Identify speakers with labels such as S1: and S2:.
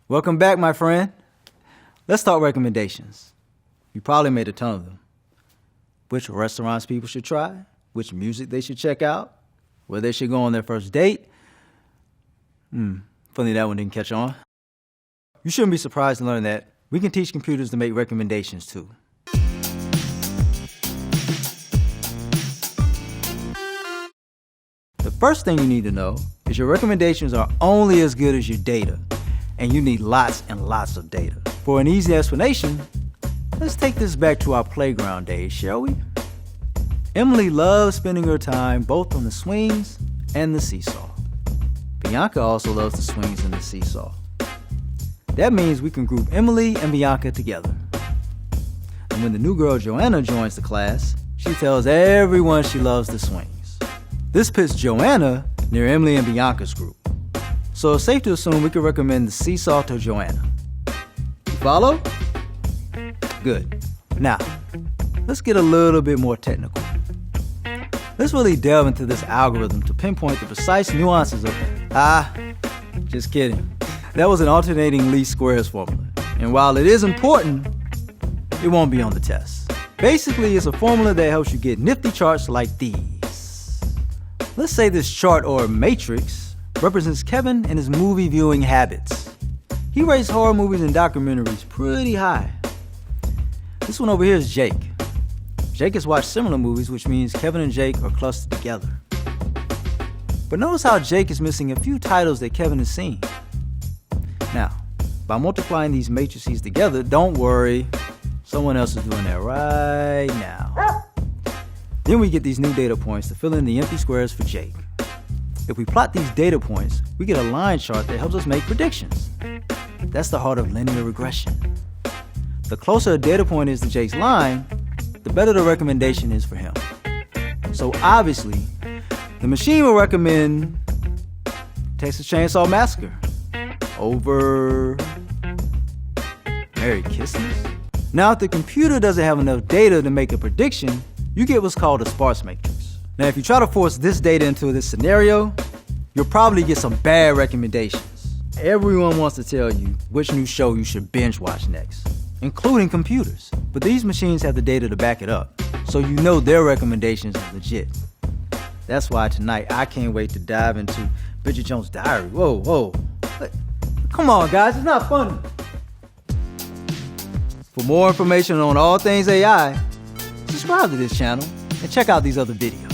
S1: Welcome back, my friend. Let's talk recommendations. You probably made a ton of them. Which restaurants people should try, which music they should check out, where they should go on their first date. Funny that one didn't catch on. You shouldn't be surprised to learn that we can teach computers to make recommendations too. The first thing you need to know is your recommendations are only as good as your data, and you need lots and lots of data. For an easy explanation, let's take this back to our playground days, shall we? Emily loves spending her time both on the swings and the seesaw. Bianca also loves the swings and the seesaw. That means we can group Emily and Bianca together. And when the new girl Joanna joins the class, she tells everyone she loves the swings. This puts Joanna near Emily and Bianca's group. So it's safe to assume we could recommend the seesaw to Joanna. You follow? Good. Now, let's get a little bit more technical. Let's really delve into this algorithm to pinpoint the precise nuances of just kidding. That was an alternating least squares formula. And while it is important, it won't be on the test. Basically, it's a formula that helps you get nifty charts like these. Let's say this chart or matrix represents Kevin and his movie viewing habits. He rates horror movies and documentaries pretty high. This one over here is Jake. Jake has watched similar movies, which means Kevin and Jake are clustered together. But notice how Jake is missing a few titles that Kevin has seen. Now, by multiplying these matrices together, don't worry, someone else is doing that right now. Then we get these new data points to fill in the empty squares for Jake. If we plot these data points, we get a line chart that helps us make predictions. That's the heart of linear regression. The closer a data point is to Jake's line, the better the recommendation is for him. So obviously, the machine will recommend Texas Chainsaw Massacre over Merry Kisses. Now, if the computer doesn't have enough data to make a prediction, you get what's called a sparse matrix. Now, if you try to force this data into this scenario, you'll probably get some bad recommendations. Everyone wants to tell you which new show you should binge watch next, including computers. But these machines have the data to back it up, so you know their recommendations are legit. That's why tonight I can't wait to dive into Bridget Jones' Diary. Whoa. Come on, guys, it's not funny. For more information on all things AI, subscribe to this channel and check out these other videos.